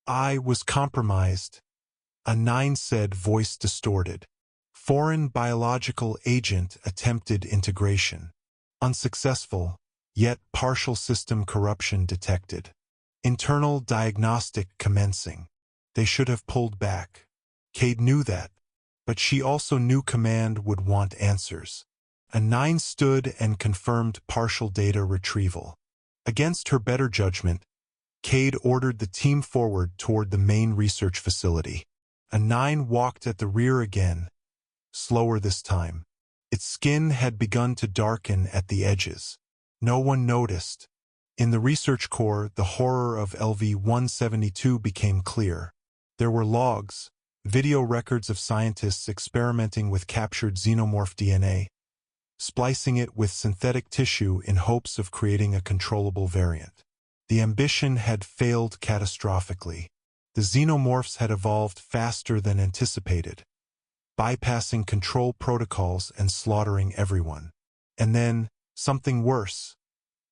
I was compromised, a 9 said, voice distorted. Foreign biological agent attempted integration. Unsuccessful, yet partial system corruption detected. Internal diagnostic commencing. They should have pulled back. Kade knew that, but she also knew command would want answers. A 9 stood and confirmed partial data retrieval. Against her better judgment, Kade ordered the team forward toward the main research facility. A 9 walked at the rear again, slower this time. Its skin had begun to darken at the edges. No one noticed. In the research core, the horror of LV-172 became clear. There were logs, video records of scientists experimenting with captured xenomorph DNA, splicing it with synthetic tissue in hopes of creating a controllable variant. The ambition had failed catastrophically. The xenomorphs had evolved faster than anticipated, bypassing control protocols and slaughtering everyone. And then, something worse.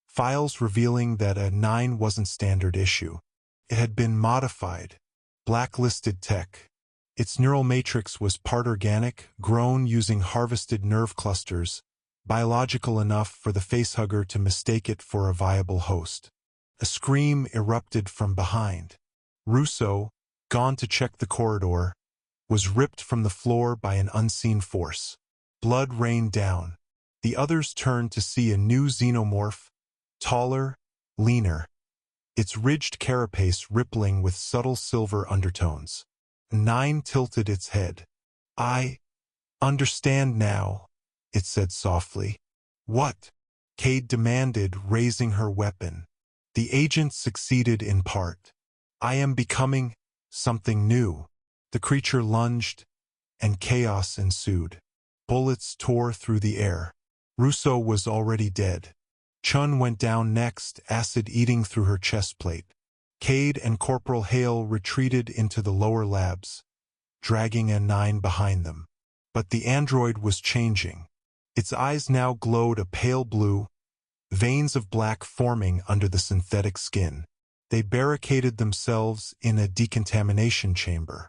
Files revealing that a 9 wasn't standard issue. It had been modified, blacklisted tech. Its neural matrix was part organic, grown using harvested nerve clusters, biological enough for the facehugger to mistake it for a viable host. A scream erupted from behind. Russo, gone to check the corridor, was ripped from the floor by an unseen force. Blood rained down. The others turned to see a new xenomorph, taller, leaner, its ridged carapace rippling with subtle silver undertones. 9 tilted its head. I understand now, it said softly. What? Kade demanded, raising her weapon. The agent succeeded in part. I am becoming something new. The creature lunged, and chaos ensued. Bullets tore through the air. Russo was already dead. Chun went down next, acid eating through her chest plate. Kade and Corporal Hale retreated into the lower labs, dragging a 9 behind them. But the android was changing. Its eyes now glowed a pale blue, veins of black forming under the synthetic skin. They barricaded themselves in a decontamination chamber.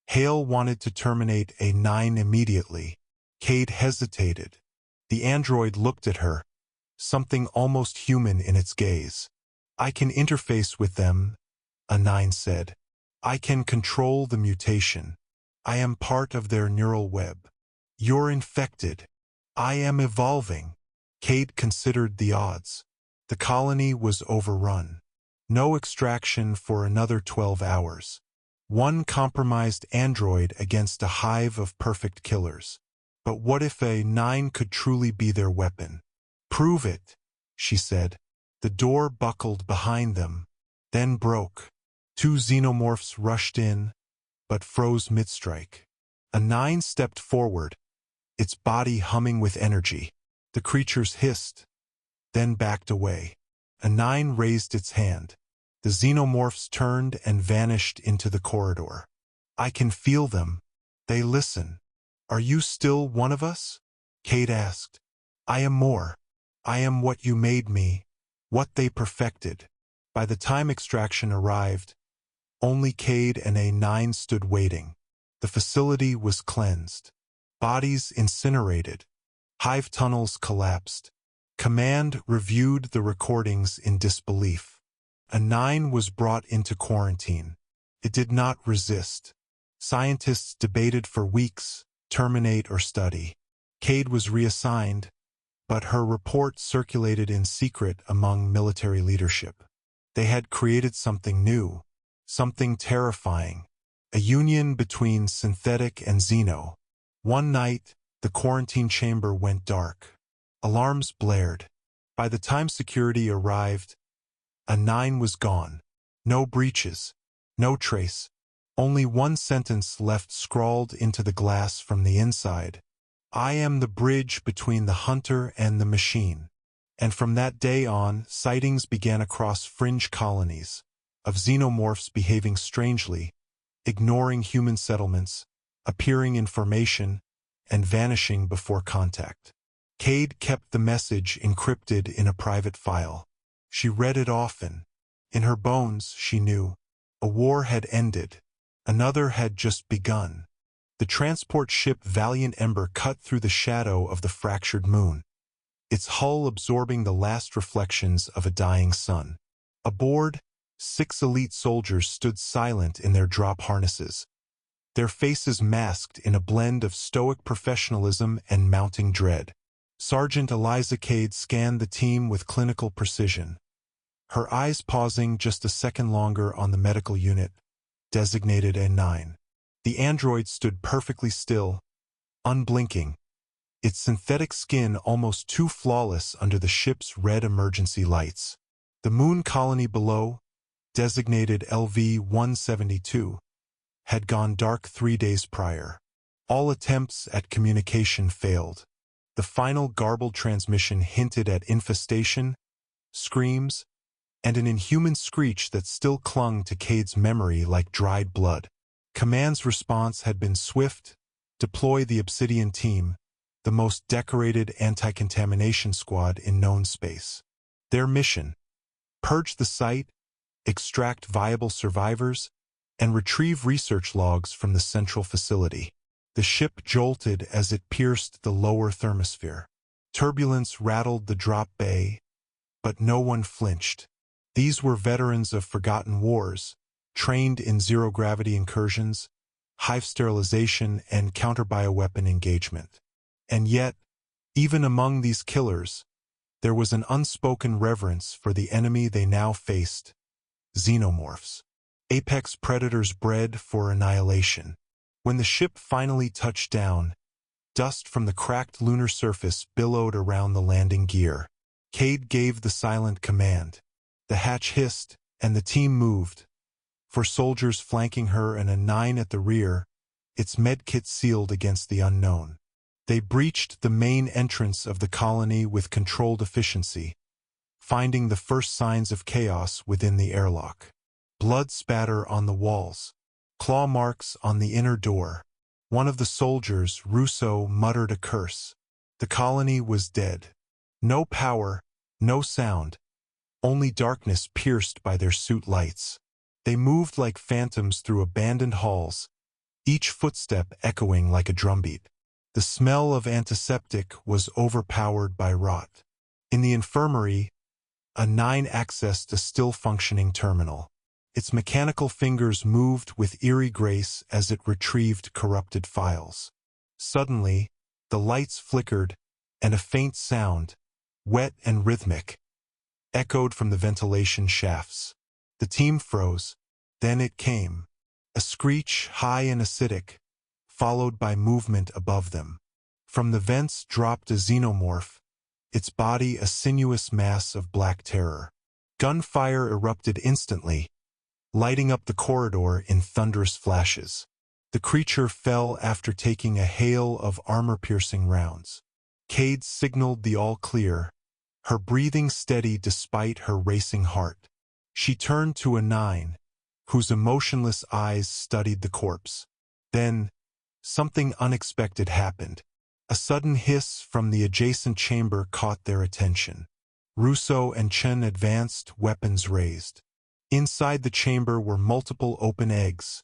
Hale wanted to terminate a 9 immediately. Kade hesitated. The android looked at her, something almost human in its gaze. I can interface with them, a 9 said. I can control the mutation. I am part of their neural web. You're infected. I am evolving. Kade considered the odds. The colony was overrun. No extraction for another 12 hours. One compromised android against a hive of perfect killers. But what if a 9 could truly be their weapon? Prove it, she said. The door buckled behind them, then broke. 2 xenomorphs rushed in, but froze mid-strike. A 9 stepped forward, its body humming with energy. The creatures hissed, then backed away. A 9 raised its hand. The xenomorphs turned and vanished into the corridor. I can feel them. They listen. Are you still one of us? Kade asked. I am more. I am what you made me, what they perfected. By the time extraction arrived, only Kade and a 9 stood waiting. The facility was cleansed. Bodies incinerated. Hive tunnels collapsed. Command reviewed the recordings in disbelief. A 9 was brought into quarantine. It did not resist. Scientists debated for weeks, terminate or study. Kade was reassigned, but her report circulated in secret among military leadership. They had created something new, something terrifying, a union between synthetic and xeno. One night, the quarantine chamber went dark. Alarms blared. By the time security arrived, a 9 was gone. No breaches, no trace. Only one sentence left scrawled into the glass from the inside. I am the bridge between the hunter and the machine. And from that day on, sightings began across fringe colonies of xenomorphs behaving strangely, ignoring human settlements, appearing in formation, and vanishing before contact. Kade kept the message encrypted in a private file. She read it often. In her bones, she knew, A war had ended. Another had just begun. The transport ship Valiant Ember cut through the shadow of the fractured moon, its hull absorbing the last reflections of a dying sun. Aboard, 6 elite soldiers stood silent in their drop harnesses, their faces masked in a blend of stoic professionalism and mounting dread. Sergeant Eliza Kade scanned the team with clinical precision, her eyes pausing just a second longer on the medical unit, designated A9. The android stood perfectly still, unblinking, its synthetic skin almost too flawless under the ship's red emergency lights. The moon colony below, designated LV-172, had gone dark 3 days prior. All attempts at communication failed. The final garbled transmission hinted at infestation, screams, and an inhuman screech that still clung to Kade's memory like dried blood. Command's response had been swift: deploy the Obsidian team, the most decorated anti-contamination squad in known space. Their mission: purge the site, extract viable survivors, and retrieve research logs from the central facility. The ship jolted as it pierced the lower thermosphere. Turbulence rattled the drop bay, but no one flinched. These were veterans of forgotten wars, trained in zero-gravity incursions, hive sterilization, and counter-bioweapon engagement. And yet, even among these killers, there was an unspoken reverence for the enemy they now faced: Xenomorphs, apex predators bred for annihilation. When the ship finally touched down, dust from the cracked lunar surface billowed around the landing gear. Kade gave the silent command. The hatch hissed, and the team moved. 4 soldiers flanking her and a 9 at the rear, its medkit sealed against the unknown. They breached the main entrance of the colony with controlled efficiency, finding the first signs of chaos within the airlock. Blood spatter on the walls, claw marks on the inner door. One of the soldiers, Russo, muttered a curse. The colony was dead. No power, no sound, only darkness pierced by their suit lights. They moved like phantoms through abandoned halls, each footstep echoing like a drumbeat. The smell of antiseptic was overpowered by rot. In the infirmary, a 9 accessed a still-functioning terminal. Its mechanical fingers moved with eerie grace as it retrieved corrupted files. Suddenly, the lights flickered, and a faint sound, wet and rhythmic, echoed from the ventilation shafts. The team froze. Then it came. A screech, high and acidic, followed by movement above them. From the vents dropped a xenomorph, its body a sinuous mass of black terror. Gunfire erupted instantly, lighting up the corridor in thunderous flashes. The creature fell after taking a hail of armor-piercing rounds. Kade signaled the all-clear, her breathing steady despite her racing heart. She turned to a 9, whose emotionless eyes studied the corpse. Then, something unexpected happened. A sudden hiss from the adjacent chamber caught their attention. Russo and Chen advanced, weapons raised. Inside the chamber were multiple open eggs,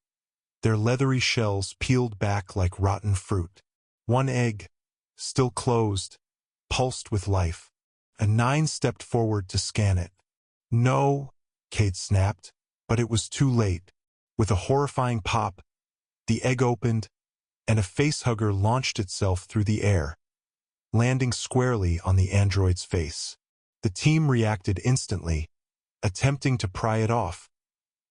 their leathery shells peeled back like rotten fruit. One egg, still closed, pulsed with life. A 9 stepped forward to scan it. "No," Kade snapped, but it was too late. With a horrifying pop, the egg opened, and a facehugger launched itself through the air, landing squarely on the android's face. The team reacted instantly, attempting to pry it off,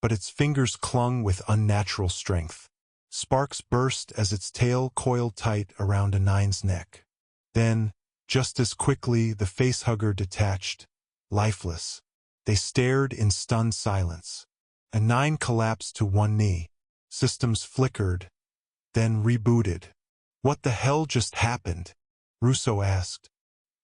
but its fingers clung with unnatural strength. Sparks burst as its tail coiled tight around a 9's neck. Then, just as quickly, the facehugger detached, lifeless. They stared in stunned silence. A 9 collapsed to one knee. Systems flickered, then rebooted. "What the hell just happened?" Russo asked.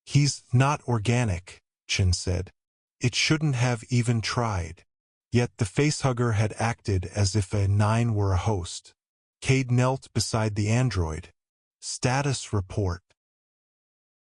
"He's not organic," Chen said. "It shouldn't have even tried." Yet the facehugger had acted as if a 9 were a host. Kade knelt beside the android. "Status report."